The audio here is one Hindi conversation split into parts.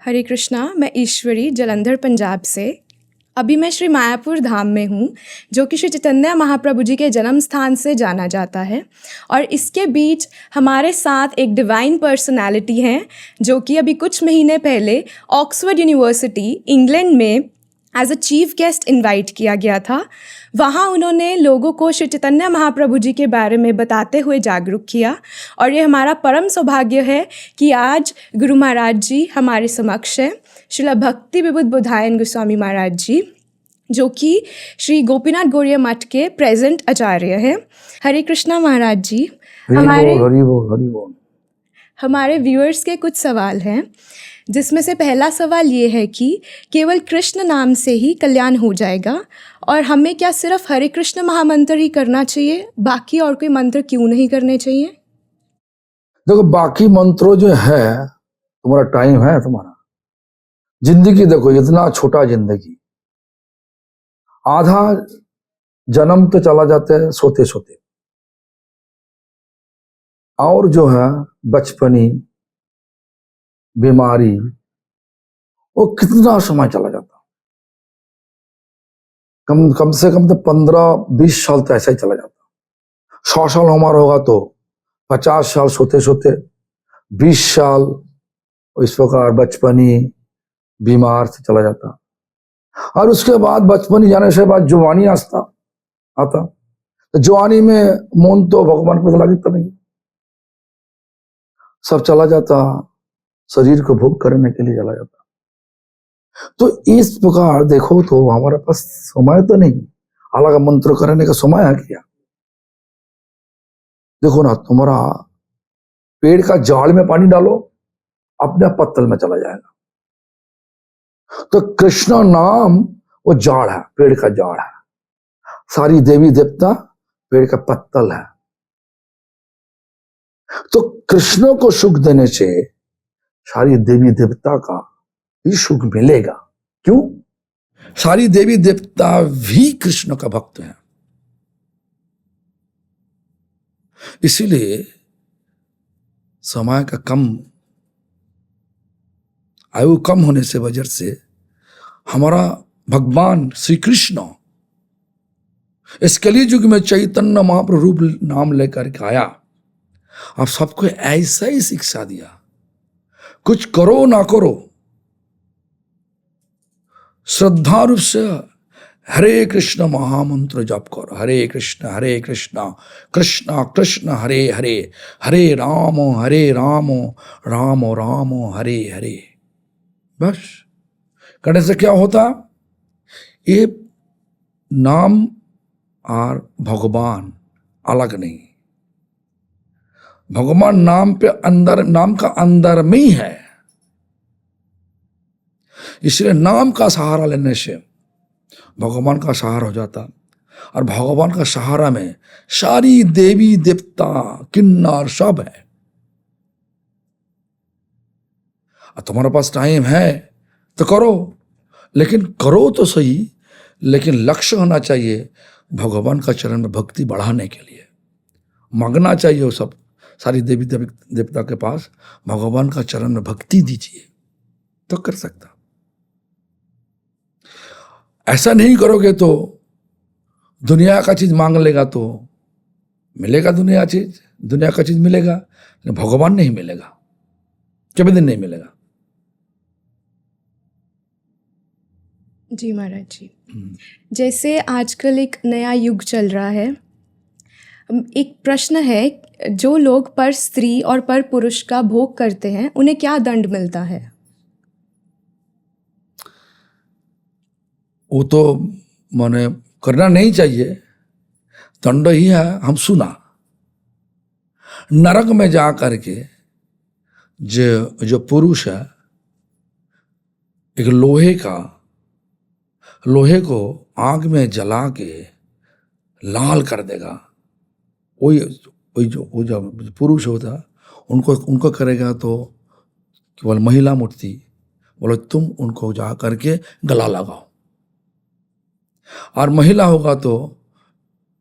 हरे कृष्णा, मैं ईश्वरी जालंधर पंजाब से। अभी मैं श्री मायापुर धाम में हूँ, जो कि श्री चैतन्य महाप्रभु जी के जन्म स्थान से जाना जाता है। और इसके बीच हमारे साथ एक डिवाइन पर्सनालिटी हैं, जो कि अभी कुछ महीने पहले ऑक्सफोर्ड यूनिवर्सिटी इंग्लैंड में as a chief guest invite किया गया था। वहाँ उन्होंने लोगों को श्री चैतन्य महाप्रभु जी के बारे में बताते हुए जागरूक किया। और ये हमारा परम सौभाग्य है कि आज गुरु महाराज जी हमारे समक्ष हैं। श्रील भक्ति विबुध बुधायन गोस्वामी महाराज जी, जो कि श्री गोपीनाथ गौड़िया मठ के प्रेजेंट आचार्य हैं। हरे कृष्णा महाराज जी, हमारे व्यूअर्स के कुछ सवाल हैं, जिसमें से पहला सवाल ये है कि केवल कृष्ण नाम से ही कल्याण हो जाएगा, और हमें क्या सिर्फ हरे कृष्ण महामंत्र ही करना चाहिए, बाकी और कोई मंत्र क्यों नहीं करने चाहिए? देखो, बाकी मंत्रों जो है, तुम्हारा टाइम है, तुम्हारा जिंदगी देखो, इतना छोटा जिंदगी, आधा जन्म तो चला जाता है सोते सोते, और जो है बचपनी बीमारी, वो कितना समय चला जाता, कम से कम तो 15-20 साल तो ऐसा ही चला जाता। 100 साल हमारा होगा तो 50 साल सोते सोते, 20 साल इस प्रकार बचपनी बीमार से चला जाता, और उसके बाद बचपनी जाने से बाद जवानी आता, तो जवानी में मन तो भगवान को लगता नहीं, सब चला जाता, शरीर को भोग करने के लिए चला जाता। तो इस प्रकार देखो तो हमारे पास समय तो नहीं, अलग मंत्र करने का समय है क्या? देखो ना, तुम्हारा पेड़ का जाड़ में पानी डालो, अपने पत्तल में चला जाएगा। तो कृष्ण नाम वो जाड़ है, पेड़ का जाड़ है। सारी देवी देवता पेड़ का पत्तल है। तो कृष्ण को सुख देने से सारी देवी देवता का भी सुख मिलेगा। क्यों? सारी देवी देवता भी कृष्ण का भक्त हैं। इसीलिए समय का आयु कम होने से वजह से हमारा भगवान श्री कृष्ण इस कलियुग में चैतन्य महाप्रभु रूप नाम लेकर के आया, आप सबको ऐसा ही शिक्षा दिया, कुछ करो ना करो, श्रद्धा रूप से हरे कृष्ण महामंत्र जप करो। हरे कृष्ण कृष्ण कृष्ण हरे हरे, हरे राम राम राम हरे हरे। बस करने से क्या होता? ये नाम और भगवान अलग नहीं, भगवान नाम पे अंदर, नाम का अंदर में ही है। इसलिए नाम का सहारा लेने से भगवान का सहारा हो जाता, और भगवान का सहारा में सारी देवी देवता किन्नर सब है। और तुम्हारे पास टाइम है तो करो, लेकिन करो तो सही, लेकिन लक्ष्य होना चाहिए भगवान का चरण में भक्ति बढ़ाने के लिए। मांगना चाहिए वो सब, सारी देवी देवता के पास भगवान का चरण में भक्ति दीजिए, तो कर सकता। ऐसा नहीं करोगे तो दुनिया का चीज मांग लेगा तो मिलेगा, दुनिया का चीज मिलेगा, लेकिन भगवान नहीं मिलेगा, कभी दिन नहीं मिलेगा। जी महाराज जी, जैसे आजकल एक नया युग चल रहा है, एक प्रश्न है, जो लोग पर स्त्री और पर पुरुष का भोग करते हैं, उन्हें क्या दंड मिलता है? वो तो माने करना नहीं चाहिए, दंड ही है। हम सुना नरक में जा करके जो पुरुष है, एक लोहे को आग में जला के लाल कर देगा, वो जो पुरुष होता उनको करेगा तो केवल महिला मूर्ति बोले तुम उनको जा करके गला लगाओ, और महिला होगा तो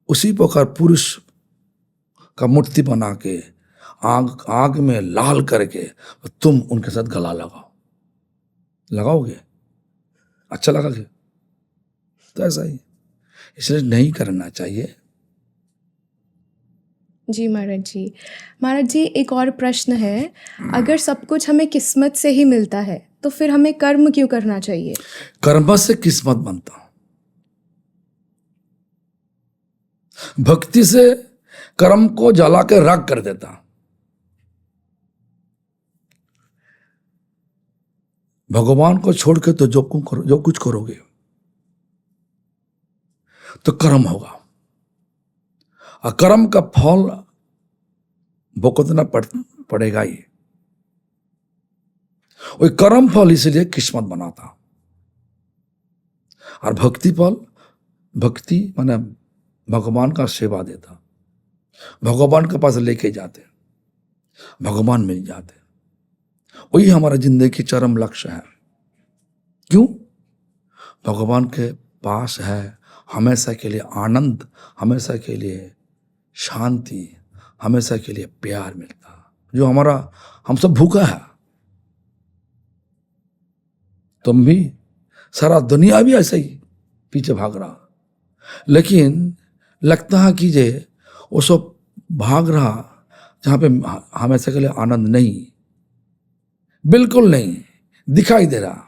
उसी प्रकार पुरुष का मूर्ति बना के आग में लाल करके तुम उनके साथ गला लगाओ। लगाओगे, अच्छा लगेगा, तो ऐसा ही, इसलिए नहीं करना चाहिए। जी महाराज जी। महाराज जी, एक और प्रश्न है, अगर सब कुछ हमें किस्मत से ही मिलता है तो फिर हमें कर्म क्यों करना चाहिए? कर्म से किस्मत बनता, भक्ति से कर्म को जला के राख कर देता। भगवान को छोड़ के तो जो कुछ करोगे तो कर्म होगा, और कर्म का फल भुगतना पड़ेगा ही। वही कर्म फल इसलिए किस्मत बनाता, और भक्ति फल, भक्ति माने भगवान का सेवा देता, भगवान के पास लेके जाते, भगवान मिल जाते। वही हमारा जिंदगी की चरम लक्ष्य है। क्यों? भगवान के पास है हमेशा के लिए आनंद, हमेशा के लिए शांति, हमेशा के लिए प्यार मिलता, जो हमारा हम सब भूखा है। तुम भी, सारा दुनिया भी ऐसे ही पीछे भाग रहा, लेकिन लगता है कि जे वो सब भाग रहा जहां पे हमेशा के लिए आनंद नहीं, बिल्कुल नहीं दिखाई दे रहा।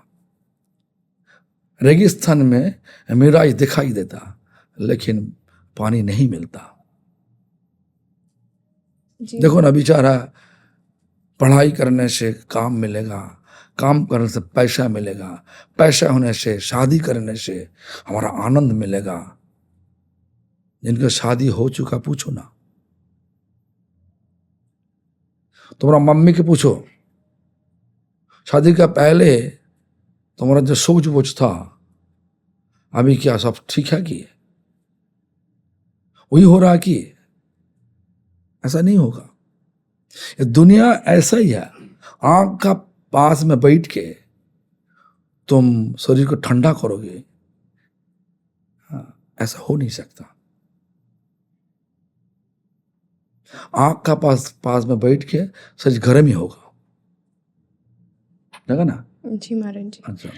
रेगिस्तान में मिराज दिखाई देता, लेकिन पानी नहीं मिलता। देखो ना, बेचारा पढ़ाई करने से काम मिलेगा, काम करने से पैसा मिलेगा, पैसा होने से शादी करने से हमारा आनंद मिलेगा। जिनका शादी हो चुका पूछो ना, तुम्हारा मम्मी के पूछो, शादी का पहले तुम्हारा जो सोच वोच था, अभी क्या सब ठीक है कि वही हो रहा कि ऐसा नहीं होगा। ये दुनिया ऐसा ही है, आंख का पास में बैठ के तुम शरीर को ठंडा करोगे, ऐसा हो नहीं सकता। आंख का पास में बैठ के शरीर गर्म ही होगा, लगा ना? जी महाराज जी। अच्छा,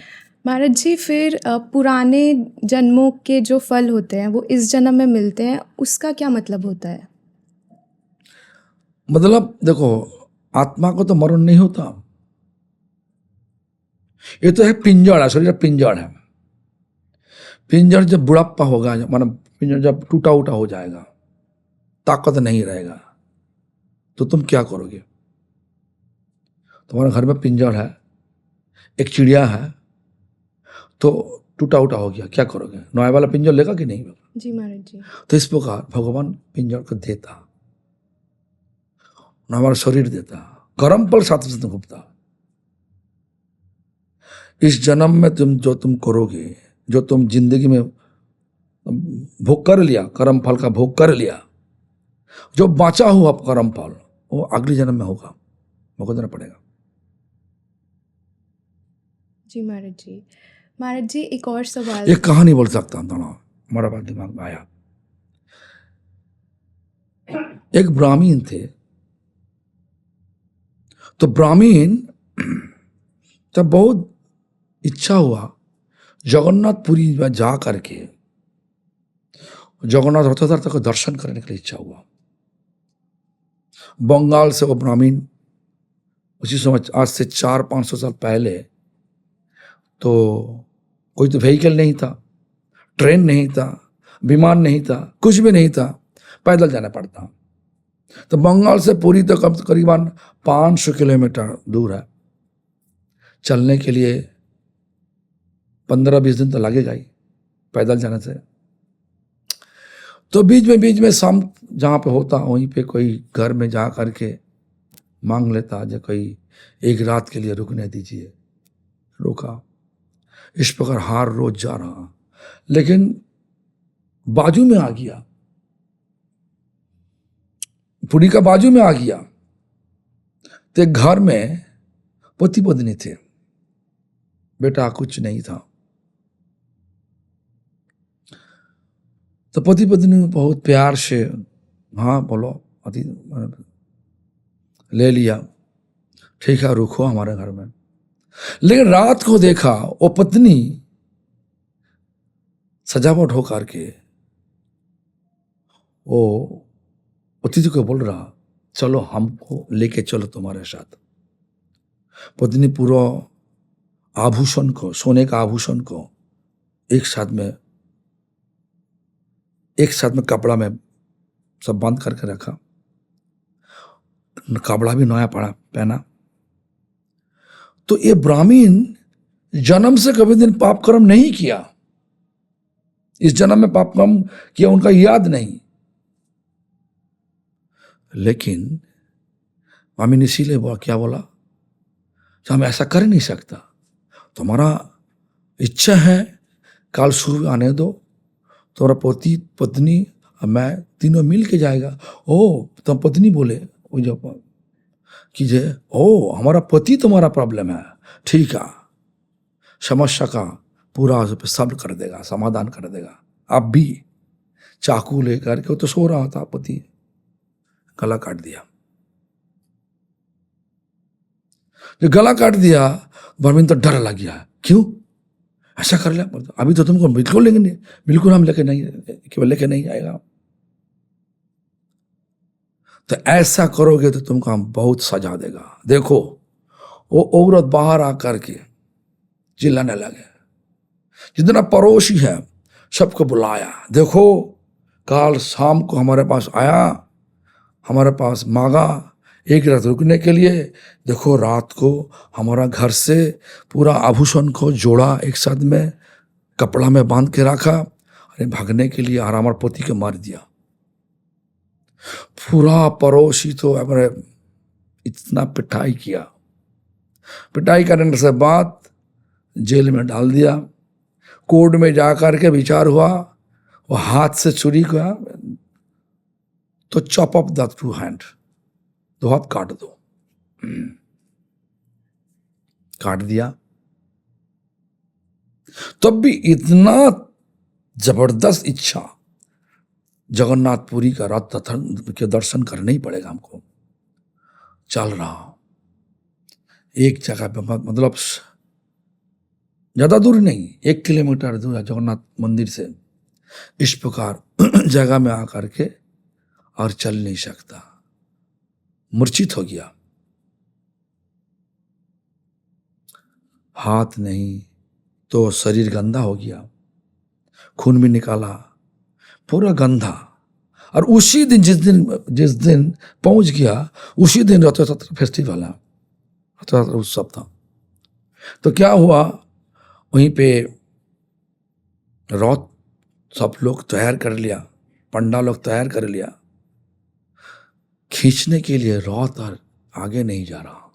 महाराज जी, फिर पुराने जन्मों के जो फल होते हैं वो इस जन्म में मिलते हैं, उसका क्या मतलब होता है? मतलब देखो, आत्मा को तो मरण नहीं होता, ये तो है पिंजड़ है, शरीर पिंजड़ है। पिंजड़ जब बुढ़ापा होगा, मतलब पिंजड़ जब टूटा उटा हो जाएगा, ताकत नहीं रहेगा, तो तुम क्या करोगे? तुम्हारे घर में पिंजड़ है, एक चिड़िया है, तो टूटा उटा हो गया, क्या करोगे? नया वाला पिंजड़ लेगा कि नहीं? जी महाराज जी। तो इस प्रकार भगवान पिंजड़ को देता, हमारा शरीर देता, कर्म फल साथ साथ घूमता। इस जन्म में तुम करोगे, जो तुम जिंदगी में भोग कर लिया, कर्म फल का भोग कर लिया, जो बांचा हुआ कर्म फल वो अगले जन्म में होगा, भुगतना पड़ेगा। जी महाराज जी। महाराज जी, एक और सवाल। ये कहानी बोल सकता हूं, थोड़ा हमारा बात दिमाग में आया। एक ब्राह्मण थे, तो ब्राह्मण जब बहुत इच्छा हुआ जगन्नाथपुरी में जा करके जगन्नाथ रथयात्रा को दर्शन करने के लिए इच्छा हुआ। बंगाल से वो ब्राह्मण उसी समय, आज से 400-500 साल पहले, तो कोई तो व्हीकल नहीं था, ट्रेन नहीं था, विमान नहीं था, कुछ भी नहीं था, पैदल जाना पड़ता। तो बंगाल से पुरी तो करीबन 500 किलोमीटर दूर है, चलने के लिए 15-20 दिन तो लगेगा ही पैदल जाने से। तो बीच में शाम जहाँ पे होता वहीं पे कोई घर में जा करके मांग लेता, जो कोई एक रात के लिए रुकने दीजिए, रुका। इस प्रकार हर रोज जा रहा, लेकिन बाजू में आ गया, पुरी का बाजू में आ गया, तो एक घर में पति पत्नी थे, बेटा कुछ नहीं था। तो पति पत्नी बहुत प्यार से, हाँ बोलो, ले लिया, ठीक है रुको हमारे घर में। लेकिन रात को देखा वो पत्नी सजावट होकर के वो अतिथि को बोल रहा, चलो हमको लेके चलो तुम्हारे साथ। पत्नी पूरा आभूषण को, सोने का आभूषण को एक साथ में कपड़ा में सब बंद करके रखा, कपड़ा भी नया पहना। तो ये ब्राह्मण जन्म से कभी दिन पाप कर्म नहीं किया, इस जन्म में पाप कर्म किया उनका याद नहीं, लेकिन ब्राह्मण इसीलिए क्या बोला, हम ऐसा कर नहीं सकता, तुम्हारा इच्छा है काल सूर्य आने दो, तुम्हारा पति पत्नी मैं तीनों मिल के जाएगा। ओ तो पत्नी बोले वो जब कीजिए, ओ हमारा पति तुम्हारा प्रॉब्लम है, ठीक है, समस्या का पूरा सॉल्व कर देगा, समाधान कर देगा। अब भी चाकू लेकर के, तो सो रहा था पति, गला काट दिया। जो गला काट दिया, ब्राह्मण तो डर लग गया, क्यों ऐसा कर लिया, अभी तो तुमको बिल्कुल हम लेके नहीं आएगा, तो ऐसा करोगे तो तुमको हम बहुत सजा देगा। देखो वो औरत बाहर आकर के चिल्लाने लगे, जितना पड़ोसी है सबको बुलाया, देखो काल शाम को हमारे पास आया, हमारे पास मांगा एक रात रुकने के लिए, देखो रात को हमारा घर से पूरा आभूषण को जोड़ा, एक साथ में कपड़ा में बांध के रखा, अरे भागने के लिए, और हमारे पति को मार दिया। पूरा पड़ोसी तो हमारे इतना पिटाई किया, पिटाई करने से बाद जेल में डाल दिया। कोर्ट में जाकर के विचार हुआ, वो हाथ से चुरी किया तो chop of the two hand, दो हाथ काट दो, काट दिया। तब भी इतना जबरदस्त इच्छा, जगन्नाथपुरी का रथ के दर्शन करना ही पड़ेगा हमको। चल रहा एक जगह पे, मतलब ज्यादा दूर नहीं, 1 किलोमीटर दूर है जगन्नाथ मंदिर से। इस प्रकार जगह में आकर के और चल नहीं सकता, मूर्छित हो गया, हाथ नहीं तो शरीर गंदा हो गया, खून भी निकाला, पूरा गंदा। और उसी दिन जिस दिन पहुंच गया, उसी दिन रथ यात्रा फेस्टिवल है, रथ यात्रा उत्सव था। तो क्या हुआ, वहीं पे रथ सब लोग तैयार कर लिया, पंडा लोग तैयार कर लिया, खींचने के लिए रथ और आगे नहीं जा रहा।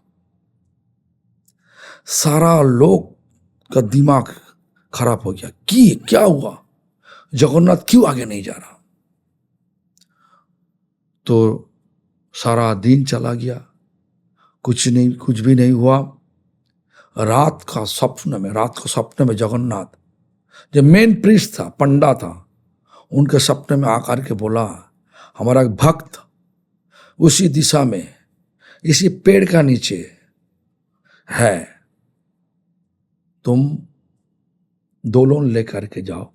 सारा लोग का दिमाग खराब हो गया कि क्या हुआ, जगन्नाथ क्यों आगे नहीं जा रहा। तो सारा दिन चला गया, कुछ भी नहीं हुआ। रात को सपने में जगन्नाथ, जो मेन प्रीस्ट था, पंडा था, उनके सपने में आकर के बोला, हमारा एक भक्त उसी दिशा में, इसी पेड़ का नीचे है, तुम दोलन लेकर के जाओ,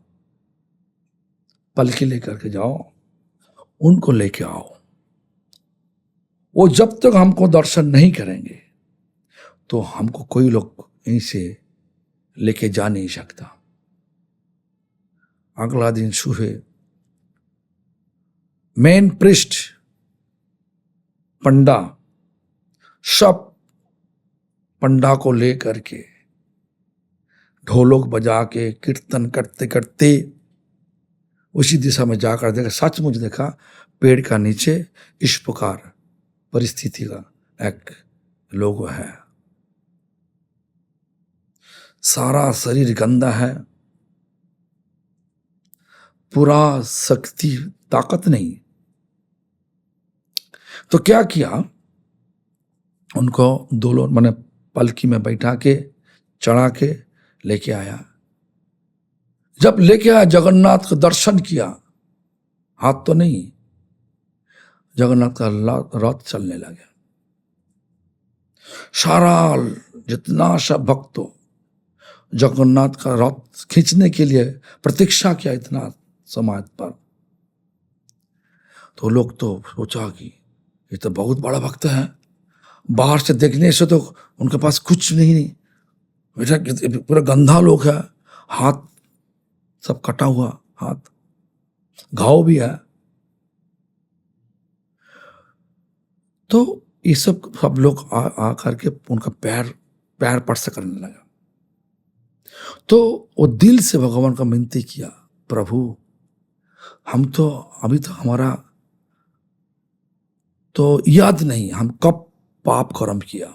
पलकी लेकर के जाओ, उनको लेके आओ। वो जब तक हमको दर्शन नहीं करेंगे तो हमको कोई लोग यहीं से लेके जा नहीं सकता। अगला दिन सुबह मेन प्रीस्ट, पंडा, सब पंडा को लेकर के ढोलक बजा के कीर्तन करते करते उसी दिशा में जाकर देखा, सचमुच देखा पेड़ का नीचे इस प्रकार परिस्थिति का एक लोगो है, सारा शरीर गंदा है, पूरा शक्ति ताकत नहीं। तो क्या किया, उनको दोलन माने पलकी में बैठा के चढ़ा के लेके आया। जब लेके आया, जगन्नाथ का दर्शन किया, हाथ तो नहीं, जगन्नाथ का रथ चलने लगे, सारा जितना सा भक्त जगन्नाथ का रथ खींचने के लिए प्रतीक्षा किया इतना समय पर, तो लोग तो सोचा कि ये तो बहुत बड़ा भक्त है, बाहर से देखने से तो उनके पास कुछ नहीं, बेटा पूरा गंधा लोग है, हाथ सब कटा हुआ, हाथ घाव भी है। तो ये सब लोग आ करके उनका पैर स्पर्श करने लगा। तो वो दिल से भगवान का विनती किया, प्रभु हम तो अभी तो हमारा तो याद नहीं हम कब पाप कर्म किया,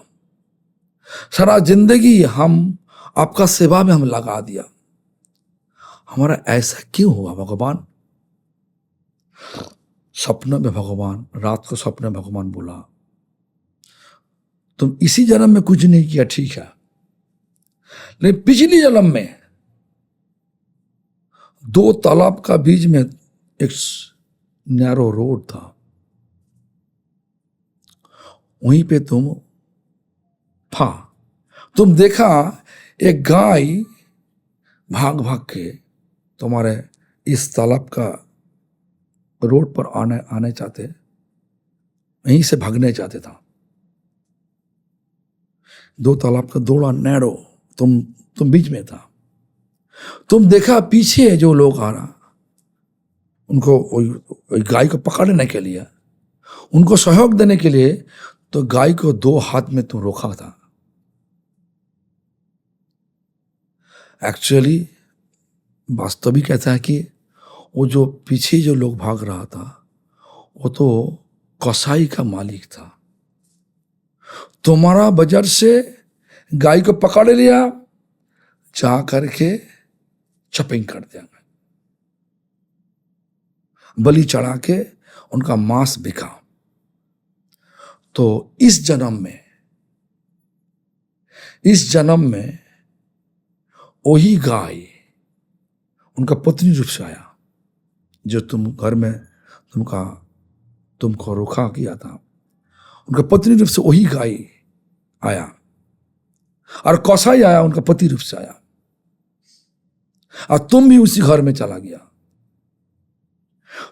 सारा जिंदगी हम आपका सेवा में हम लगा दिया, हमारा ऐसा क्यों हुआ भगवान। सपने में भगवान, रात को सपने में भगवान बोला, तुम इसी जन्म में कुछ नहीं किया ठीक है, लेकिन पिछली जन्म में 2 तालाब का बीच में एक नैरो रोड था, वहीं पे तुम देखा एक गाय भाग भाग के तुम्हारे इस तालाब का रोड पर आने चाहते, यहीं से भागने चाहते था। 2 तालाब का दोड़ा नैरो, तुम बीच में था। तुम देखा पीछे जो लोग आ रहा, उनको गाय को पकड़ने के लिए, उनको सहयोग देने के लिए, तो गाय को 2 हाथ में तुम रोका था। एक्चुअली वास्तविक ऐसा है कि वो जो पीछे जो लोग भाग रहा था वो तो कसाई का मालिक था। तुम्हारा बाजार से गाय को पकड़ लिया, जा करके चपिंग कर दिया, बलि चढ़ा के उनका मांस बिका। तो इस जन्म में वही गाय उनका पत्नी रूप से आया, जो तुम घर में तुमको रोका किया था, उनका पत्नी रूप से वही गाय आया, और कसाई आया उनका पति रूप से आया, और तुम भी उसी घर में चला गया।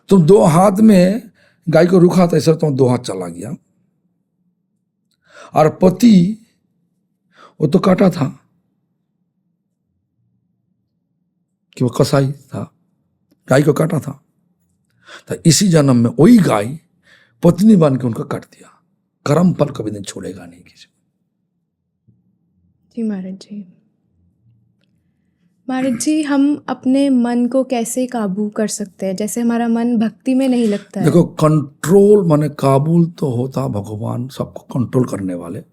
तुम 2 हाथ में गाय को रुका था, ऐसा तुम 2 हाथ चला गया, और पति वो तो काटा था कि वो कसाई था, गाय को काटा था। तो इसी जन्म में वही गाय पत्नी बन के उनको काट दिया। कर्म फल कभी नहीं छोड़ेगा नहीं किसी। जी महाराज जी, हम अपने मन को कैसे काबू कर सकते हैं? जैसे हमारा मन भक्ति में नहीं लगता है। देखो, कंट्रोल माने काबू तो होता भगवान, सबको कंट्रोल करने वाले।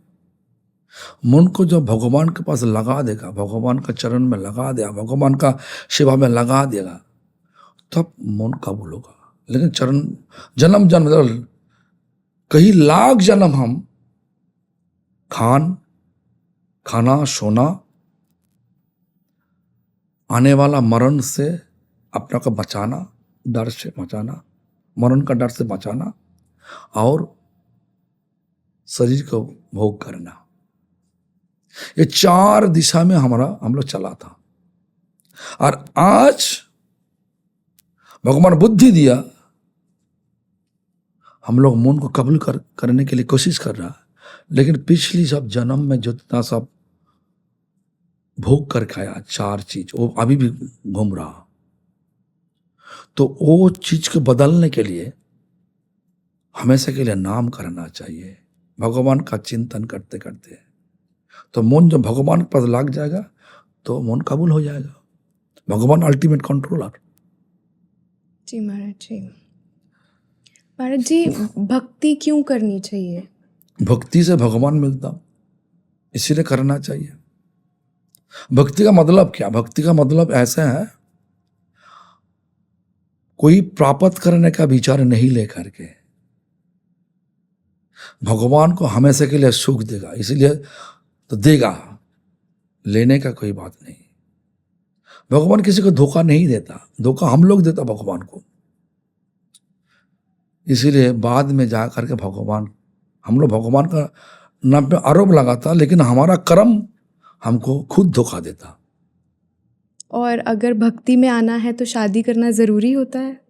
मन को जब भगवान के पास लगा देगा, भगवान का चरण में लगा देगा, भगवान का सेवा में लगा देगा, तब मन काबू होगा। लेकिन जन्म कई लाख जन्म हम खाना सोना, आने वाला मरण से अपना को बचाना, डर से बचाना, मरण का डर से बचाना, और शरीर को भोग करना, ये 4 दिशा में हम लोग चला था। और आज भगवान बुद्धि दिया, हम लोग मन को कबूल करने के लिए कोशिश कर रहा, लेकिन पिछली सब जन्म में जितना सब भोग कर खाया 4 चीज, वो अभी भी घूम रहा। तो वो चीज को बदलने के लिए हमेशा के लिए नाम करना चाहिए, भगवान का चिंतन करते करते। तो मन जब भगवान के पास लग जाएगा तो मन कबूल हो जाएगा, भगवान अल्टीमेट कंट्रोलर। जी महाराज जी, भक्ति क्यों करनी चाहिए? भक्ति से भगवान मिलता, इसीलिए करना चाहिए। भक्ति का मतलब क्या? भक्ति का मतलब ऐसा है, कोई प्राप्त करने का विचार नहीं लेकर के भगवान को हमेशा के लिए सुख देगा, इसलिए तो देगा, लेने का कोई बात नहीं। भगवान किसी को धोखा नहीं देता, धोखा हम लोग देता भगवान को। इसीलिए बाद में जा करके हम लोग भगवान का ना पे आरोप लगाता, लेकिन हमारा कर्म हमको खुद धोखा देता। और अगर भक्ति में आना है तो शादी करना ज़रूरी होता है?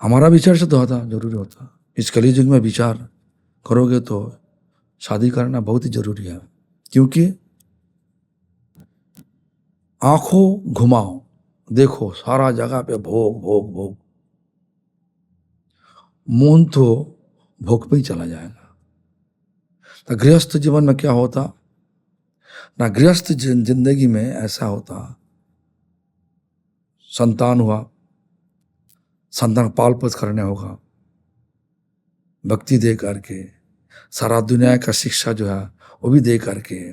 हमारा विचार से तो होता, जरूरी होता। इस कलयुग में विचार करोगे तो शादी करना बहुत ही जरूरी है, क्योंकि आंखों घुमाओ, देखो सारा जगह पे भोग भोग भोग, मन तो भोग पे ही चला जाएगा। तो गृहस्थ जीवन में क्या होता ना, गृहस्थ जिंदगी में ऐसा होता, संतान हुआ, संतान पाल पोस करने होगा, भक्ति दे करके, सारा दुनिया का शिक्षा जो है वो भी दे करके,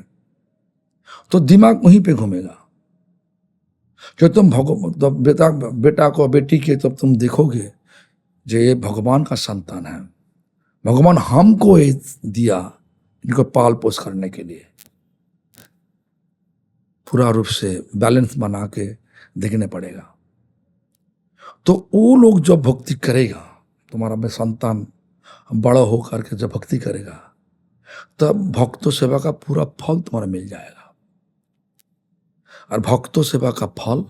तो दिमाग वहीं पे घूमेगा। जो तुम तो बेटा को बेटी के तब तुम देखोगे जो ये भगवान का संतान है, भगवान हमको ये दिया इनको पाल पोस करने के लिए, पूरा रूप से बैलेंस बना के देखने पड़ेगा। तो वो लोग जब भक्ति करेगा, तुम्हारा में संतान बड़ा होकर के जब भक्ति करेगा, तब भक्तों सेवा का पूरा फल तुम्हारा मिल जाएगा। और भक्तों सेवा का फल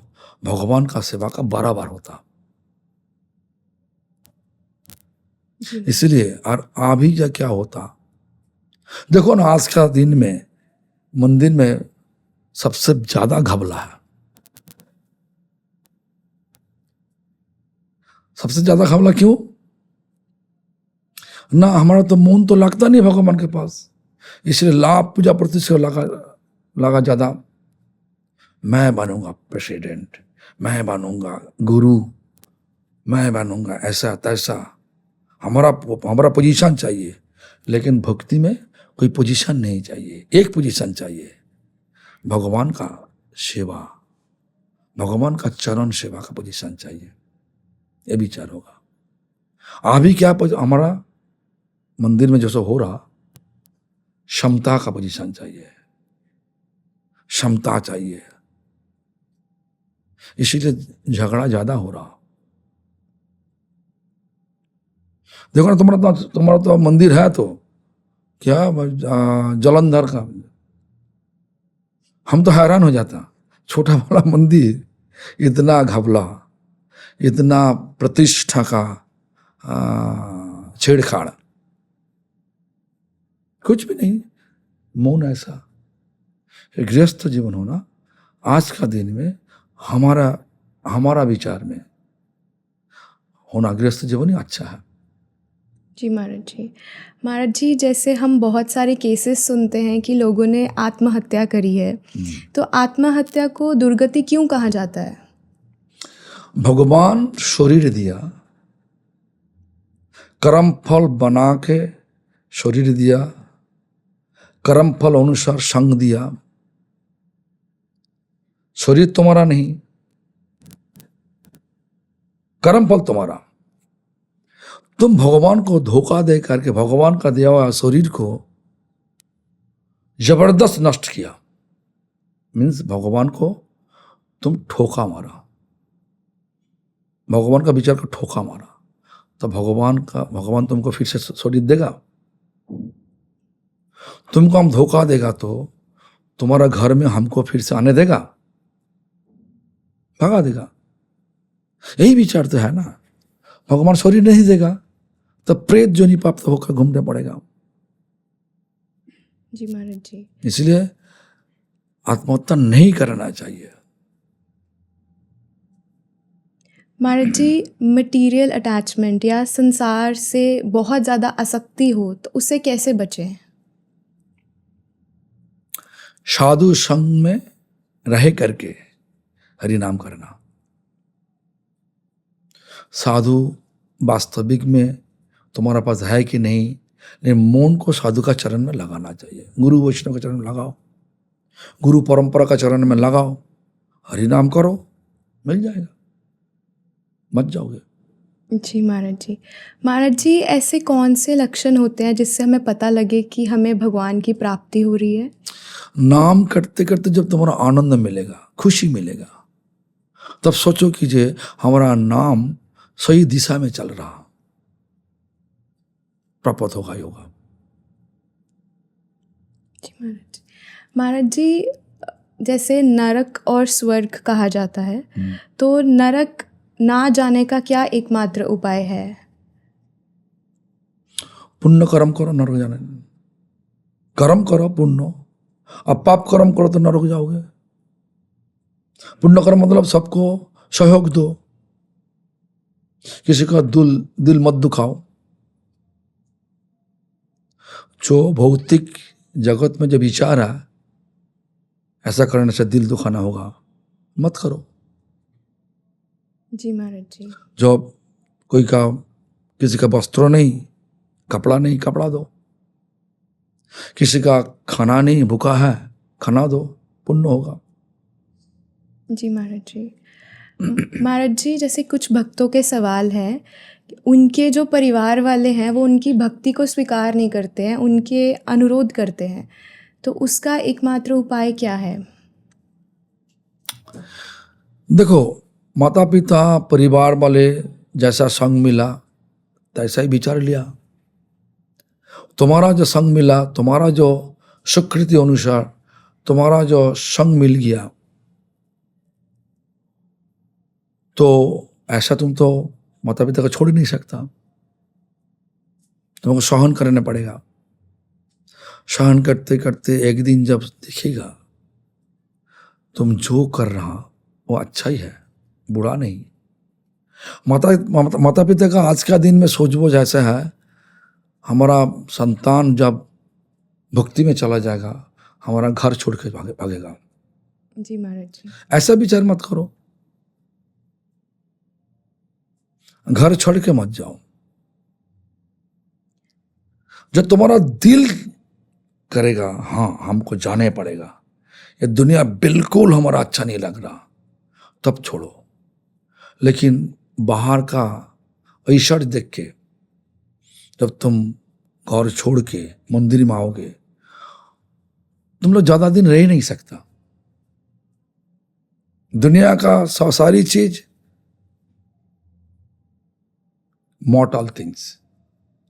भगवान का सेवा का बराबर होता। इसलिए और अभी जा क्या होता, देखो ना, आज का दिन में मंदिर में सबसे ज्यादा घबला है, सबसे ज्यादा घबला क्यों ना, हमारा तो मन तो लगता नहीं भगवान के पास, इसलिए लाभ पूजा प्रतिष्ठा लगा ज्यादा। मैं बनूंगा प्रेसिडेंट, मैं बनूंगा गुरु, मैं बनूंगा ऐसा तैसा, हमारा पोजीशन चाहिए। लेकिन भक्ति में कोई पोजीशन नहीं चाहिए, एक पोजीशन चाहिए, भगवान का सेवा, भगवान का चरण सेवा का पोजीशन चाहिए। ये विचार होगा। अभी क्या हमारा मंदिर में जैसा हो रहा, क्षमता का पोजीशन चाहिए, क्षमता चाहिए, इसीलिए झगड़ा ज्यादा हो रहा। देखो ना, तुम्हारा तो मंदिर है तो क्या जलंधर का, हम तो हैरान हो जाता, छोटा वाला मंदिर इतना घबला, इतना प्रतिष्ठा का छेड़छाड़, कुछ भी नहीं, मौन ऐसा। गृहस्थ जीवन होना आज का दिन में हमारा विचार में होना गृहस्थ जीवन ही अच्छा है। जी महाराज जी, जैसे हम बहुत सारे केसेस सुनते हैं कि लोगों ने आत्महत्या करी है, तो आत्महत्या को दुर्गति क्यों कहा जाता है? भगवान शरीर दिया, कर्म फल बना के शरीर दिया, कर्म फल अनुसार संग दिया। शरीर तुम्हारा नहीं, कर्म फल तुम्हारा। तुम भगवान को धोखा दे करके भगवान का दिया हुआ शरीर को जबरदस्त नष्ट किया, मीन्स भगवान को तुम ठोका मारा, भगवान का विचार को ठोका मारा, तो भगवान तुमको फिर से शरीर देगा? तुमको हम धोखा देगा तो तुम्हारा घर में हमको फिर से आने देगा? भगा देगा। यही विचार तो है ना, भगवान शरीर नहीं देगा तो प्रेत जोनि प्राप्त होकर घूमने पड़ेगा। जी महाराज जी, इसलिए आत्महत्या नहीं करना चाहिए। महाराज जी, मटेरियल अटैचमेंट या संसार से बहुत ज़्यादा आसक्ति हो तो उससे कैसे बचें? साधु संग में रह करके हरि नाम करना। साधु वास्तविक में तुम्हारा पास है कि नहीं, लेकिन मन को साधु का चरण में लगाना चाहिए। गुरु वैष्णव के चरण में लगाओ, गुरु परंपरा का चरण में लगाओ, हरि नाम करो, मिल जाएगा, मच जाओगे। जी महाराज जी, ऐसे कौन से लक्षण होते हैं जिससे हमें पता लगे कि हमें भगवान की प्राप्ति हो रही है? नाम करते करते जब तुम्हारा आनंद मिलेगा, खुशी मिलेगा, तब सोचो कि जे हमारा नाम सही दिशा में चल रहा, प्राप्त होगा योगा। जी महाराज जी। महाराज जी, जैसे नरक और स्वर्ग कहा जाता है, तो नरक ना जाने का क्या एकमात्र उपाय है? पुण्य कर्म करो, नरक जाने। कर्म करो पुण्य, अब पाप कर्म करो तो नरक जाओगे। पुण्य कर्म मतलब सबको सहयोग दो, किसी का दिल मत दुखाओ। जो भौतिक जगत में जो विचार है, ऐसा करने से दिल दुखाना होगा, मत करो। जी महाराज जी। जो किसी का वस्त्र नहीं, कपड़ा नहीं, कपड़ा दो। किसी का खाना नहीं, भूखा है, खाना दो, पुण्य होगा। जी महाराज जी। महाराज जी, जैसे कुछ भक्तों के सवाल हैं, उनके जो परिवार वाले हैं वो उनकी भक्ति को स्वीकार नहीं करते हैं, उनके अनुरोध करते हैं, तो उसका एकमात्र उपाय क्या है? देखो, माता पिता परिवार वाले जैसा संग मिला तैसा ही विचार लिया। तुम्हारा जो संग मिला, तुम्हारा जो सुकृति अनुसार तुम्हारा जो संग मिल गया, तो ऐसा तुम तो माता पिता को छोड़ ही नहीं सकता, तुमको सहन करना पड़ेगा। सहन करते करते एक दिन जब दिखेगा तुम जो कर रहा वो अच्छा ही है, बुरा नहीं। माता पिता का आज का दिन में सोचबोझ ऐसा है, हमारा संतान जब भक्ति में चला जाएगा, हमारा घर छोड़ के भागेगा। जी महाराज जी। ऐसा विचार मत करो, घर छोड़ के मत जाओ। जब तुम्हारा दिल करेगा हाँ हमको जाने पड़ेगा, ये दुनिया बिल्कुल हमारा अच्छा नहीं लग रहा, तब छोड़ो। लेकिन बाहर का ऐश्वर्य देख के जब तुम घर छोड़ के मंदिर में आओगे, तुम लोग ज्यादा दिन रह ही नहीं सकता। दुनिया का सारी चीज मॉर्टल थिंग्स,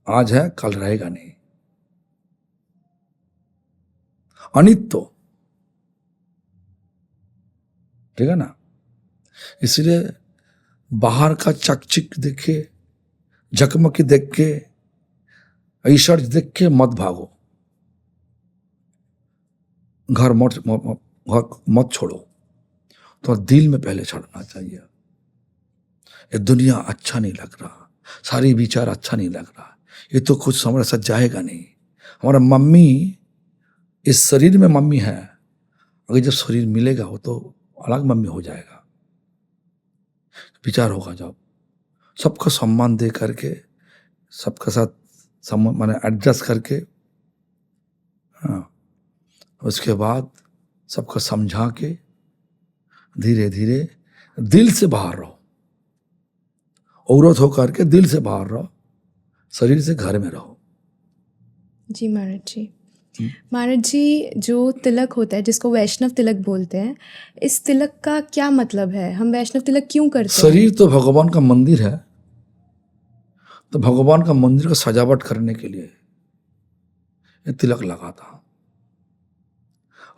आज है कल रहेगा नहीं, अनित्य, ठीक है ना। इसलिए बाहर का चकचिक देख के, झकमकी देख के, ऐश्वर्य देख के मत भागो, घर मत छोड़ो। तो दिल में पहले छोड़ना चाहिए, ये दुनिया अच्छा नहीं लग रहा, सारी विचार अच्छा नहीं लग रहा, ये तो कुछ हमारे साथ जाएगा नहीं। हमारा मम्मी इस शरीर में मम्मी है, अगर जब शरीर मिलेगा वो तो अलग मम्मी हो जाएगा। विचार होगा जब सबको सम्मान दे करके, सबके साथ माने एडजस्ट करके, हाँ, उसके बाद सबको समझा के धीरे धीरे दिल से बाहर रहो, औरत होकर के दिल से बाहर रहो, शरीर से घर में रहो। जी महाराज जी। महाराज जी, जो तिलक होता है जिसको वैष्णव तिलक बोलते हैं, इस तिलक का क्या मतलब है? हम वैष्णव तिलक क्यों करते हैं? शरीर तो भगवान का मंदिर है, तो भगवान का मंदिर को सजावट करने के लिए ये तिलक लगा था,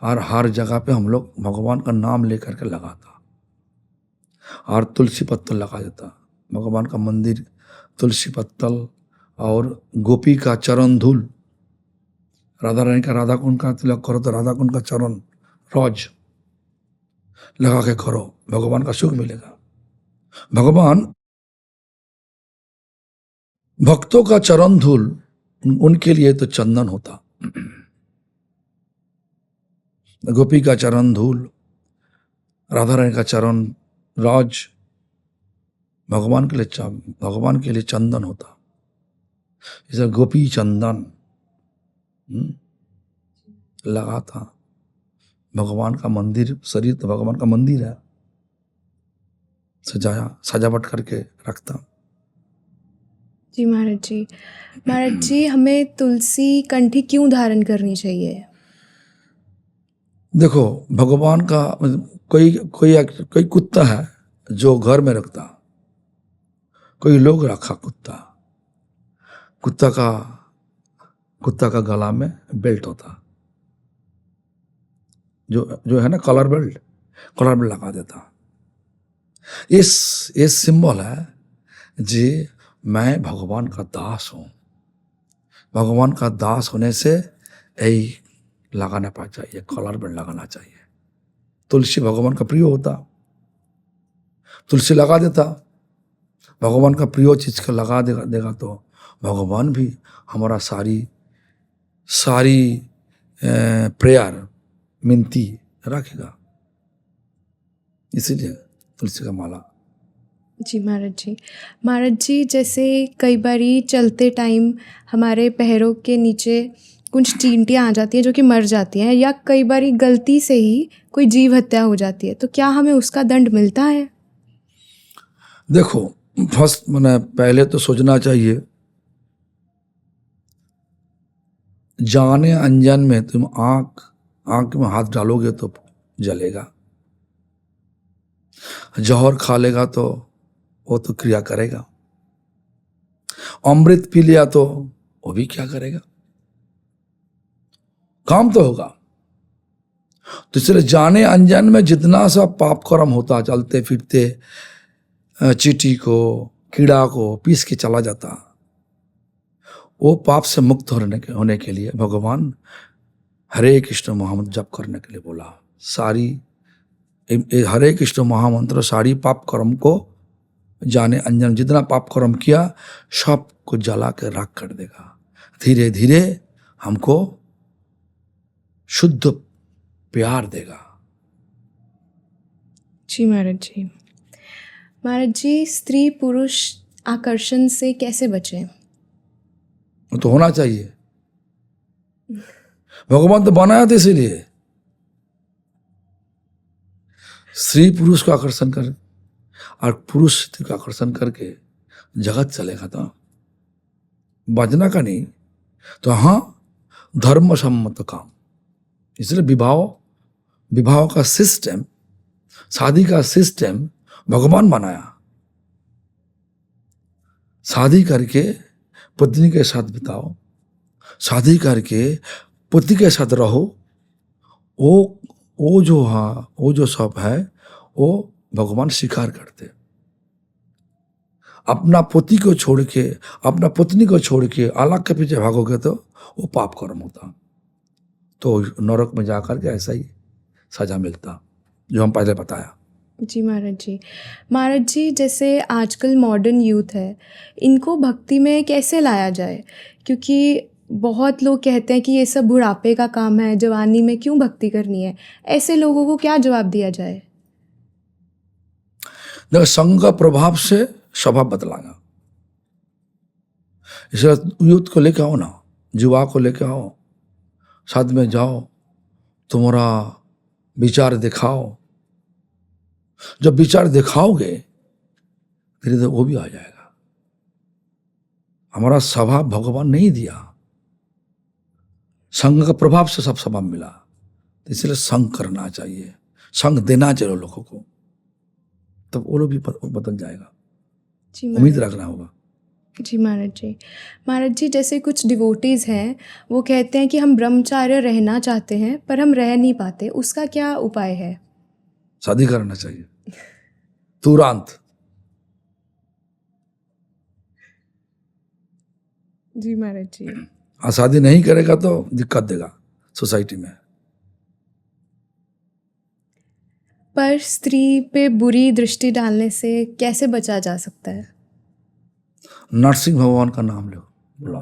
और हर जगह पे हम लोग भगवान का नाम लेकर के लगाता, और तुलसी पत्तल लगा देता। भगवान का मंदिर तुलसी पत्तल और गोपी का चरण धूल, राधा रानी का राधा कुंड का तिलक करो तो राधा कुंड का चरण रोज लगा के करो, भगवान का सुख मिलेगा। भगवान भक्तों का चरण धूल उनके लिए तो चंदन होता, गोपी का चरण धूल, राधा रानी का चरण राज भगवान के लिए चंदन होता। इसे गोपी चंदन लगा था। भगवान का मंदिर, शरीर तो भगवान का मंदिर है, सजावट करके रखता। जी महाराज जी। महाराज जी, हमें तुलसी कंठी क्यों धारण करनी चाहिए? देखो, भगवान का कोई कुत्ता है जो घर में रखता, कोई लोग रखा कुत्ता का गला में बेल्ट होता, जो है ना कॉलर बेल्ट लगा देता। इस सिंबल है जी मैं भगवान का दास हूँ। भगवान का दास होने से यही लगाना पा चाहिए, कॉलर बेल्ट लगाना चाहिए। तुलसी भगवान का प्रिय होता, तुलसी लगा देता। भगवान का प्रिय चीज का लगा देगा तो भगवान भी हमारा सारी प्रेयर मिनती रखेगा। इसीलिए तुलसी का माला। जी महाराज जी जैसे कई बारी चलते टाइम हमारे पैरों के नीचे कुछ चींटियाँ आ जाती हैं जो कि मर जाती हैं, या कई बारी गलती से ही कोई जीव हत्या हो जाती है, तो क्या हमें उसका दंड मिलता है? देखो फर्स्ट मैंने पहले तो सोचना चाहिए, जाने अनजान में तुम आंख में हाथ डालोगे तो जलेगा, जहर खा लेगा तो वो तो क्रिया करेगा, अमृत पी लिया तो वो भी क्या करेगा, काम तो होगा। तो इसलिए जाने अनजान में जितना सा पाप कर्म होता, चलते फिरते चींटी को कीड़ा को पीस के चला जाता, वो पाप से मुक्त होने के लिए भगवान हरे कृष्ण महामंत्र जप करने के लिए बोला। सारी हरे कृष्ण महामंत्र सारी पाप कर्म को जाने अनजान जितना पाप कर्म किया सब को जला के राख कर देगा। धीरे धीरे हमको शुद्ध प्यार देगा। जी महाराज जी स्त्री पुरुष आकर्षण से कैसे बचें? तो होना चाहिए, भगवान तो बनाया था इसीलिए। स्त्री पुरुष को आकर्षण कर और पुरुष स्त्री को आकर्षण करके जगत चलेगा तो बजना का नहीं, तो हाँ धर्म सम्मत काम। इसलिए विवाह का सिस्टम, शादी का सिस्टम भगवान बनाया। शादी करके पत्नी के साथ बिताओ, शादी करके पति के साथ रहो, वो जो सब है वो भगवान स्वीकार करते। अपना पति को छोड़ के अपना पत्नी को छोड़ के अलग के पीछे भागोगे तो वो पाप कर्म होता, तो नरक में जाकर के ऐसा ही सजा मिलता जो हम पहले बताया। जी महाराज जी जैसे आजकल मॉडर्न यूथ है, इनको भक्ति में कैसे लाया जाए? क्योंकि बहुत लोग कहते हैं कि ये सब बुढ़ापे का काम है, जवानी में क्यों भक्ति करनी है। ऐसे लोगों को क्या जवाब दिया जाए? देखो संग का प्रभाव से स्वभाव बदलागा। इसलिए यूथ को लेके आओ ना, युवा को लेके आओ, साथ में जाओ, तुम्हारा विचार दिखाओ। जब विचार दिखाओगे धीरे धीरे वो भी आ जाएगा। हमारा स्वभाव भगवान नहीं दिया, संग का प्रभाव से सब स्वभाव मिला। तो इसलिए संग करना चाहिए, संग देना चाहिए लोगों को, तब वो लोग भी बदल जाएगा। उम्मीद रखना होगा। जी महाराज जी जैसे कुछ डिवोटीज़ हैं वो कहते हैं कि हम ब्रह्मचार्य रहना चाहते हैं पर हम रह नहीं पाते, उसका क्या उपाय है? शादी करना चाहिए तुरंत। जी महाराज जी। हाँ, शादी नहीं करेगा तो दिक्कत देगा सोसाइटी में। पर स्त्री पे बुरी दृष्टि डालने से कैसे बचा जा सकता है? नरसिंह भगवान का नाम लो, बोला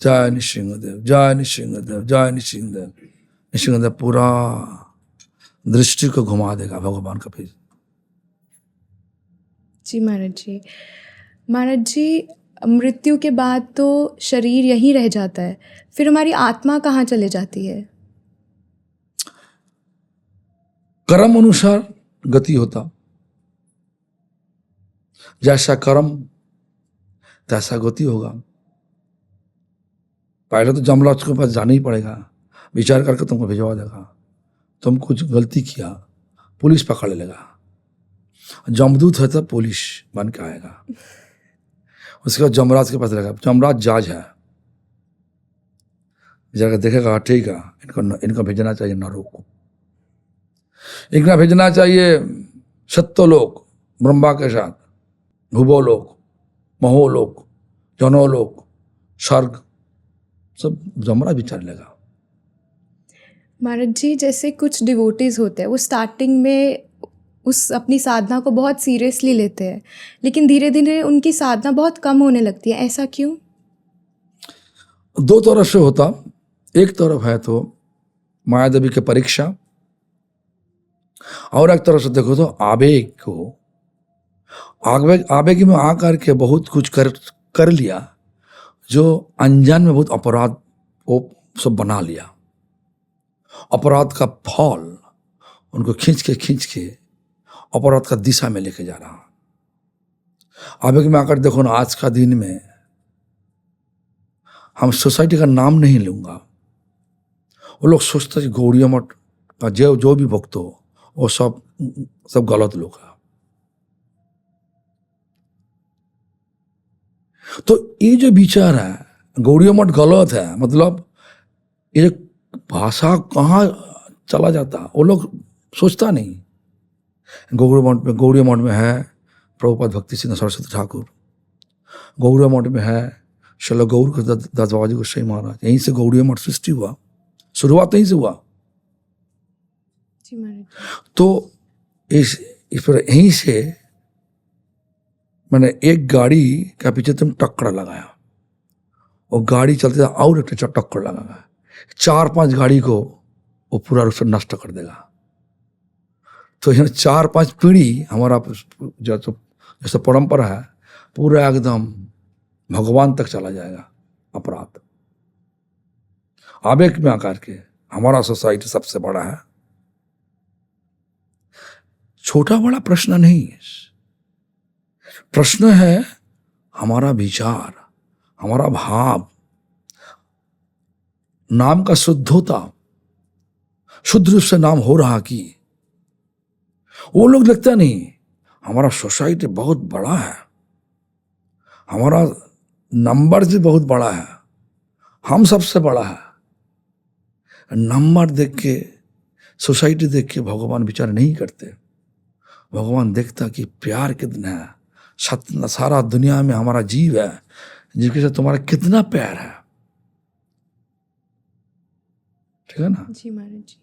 जय नृसिंहदेव, जय नृसिंहदेव, जय नृसिंहदेव। नृसिंहदेव पूरा दृष्टि को घुमा देगा भगवान का। फिर जी महाराज जी मृत्यु के बाद तो शरीर यहीं रह जाता है, फिर हमारी आत्मा कहाँ चले जाती है? कर्म अनुसार गति होता, जैसा कर्म तैसा गति होगा। पहले तो जमराज के पास जाना ही पड़ेगा, विचार करके तुमको भिजवा देगा। तुम कुछ गलती किया पुलिस पकड़ लेगा, जमदूत है तो पुलिस बन के आएगा। उसके बाद जमराज के पास रहेगा, जमराज जज है, जाकर देखेगा ठीक है, इनको भेजना चाहिए नरक को, इनको भेजना चाहिए सत्यलोक ब्रह्मा के साथ, भुवोलोक, महोलोक, जनोलोक, स्वर्ग, सब हमारा विचार लेगा। महाराज जी, जैसे कुछ डिवोटीज होते हैं वो स्टार्टिंग में उस अपनी साधना को बहुत सीरियसली लेते हैं, लेकिन धीरे धीरे उनकी साधना बहुत कम होने लगती है, ऐसा क्यों? दो तरफ से होता, एक तरफ है तो माया देवी की परीक्षा, और एक तरफ से देखो तो आवेग को, आवेग में आकर के बहुत कुछ कर लिया, जो अनजान में बहुत अपराध वो सब बना लिया, अपराध का फल उनको खींच के अपराध का दिशा में लेके जा रहा। आवेग में आकर देखो ना, आज का दिन में हम सोसाइटी का नाम नहीं लूंगा, वो लोग सोचते हैं गौड़िया मठ का जो भी भक्त हो वो सब गलत लोग है। तो ये जो विचार है गौड़िया मठ गलत है, मतलब ये भाषा कहाँ चला जाता वो लोग सोचता नहीं। गौड़िया मठ में है प्रभुपाद भक्ति सिद्धांत सरस्वती ठाकुर, गौड़िया मठ में है श्रील गौर दास बाबा जी गोसाई महाराज, यहीं से गौड़िया मठ सृष्टि हुआ, शुरुआत यहीं से हुआ। जी महाराज। तो इस पर यहीं से मैंने एक गाड़ी का पीछे तुम टक्कर लगाया, और गाड़ी चलते और एक टक्कर लगा, 4-5 गाड़ी को वो पूरा रूप से नष्ट कर देगा। तो यहाँ 4-5 पीढ़ी हमारा जैसे परंपरा है पूरा एकदम भगवान तक चला जाएगा अपराध। आवेग में आकर के हमारा सोसाइटी सबसे बड़ा है, छोटा बड़ा प्रश्न नहीं है, प्रश्न है हमारा विचार, हमारा भाव, नाम का शुद्धता, शुद्ध रूप से नाम हो रहा कि वो लोग लगता नहीं। हमारा सोसाइटी बहुत बड़ा है, हमारा नंबर भी बहुत बड़ा है, हम सबसे बड़ा है। नंबर देख के, सोसाइटी देख के भगवान विचार नहीं करते। भगवान देखता कि प्यार कितना है, सारा दुनिया में हमारा जीव है जिसके साथ तुम्हारा कितना प्यार है। ठीक है ना? जी महाराज जी।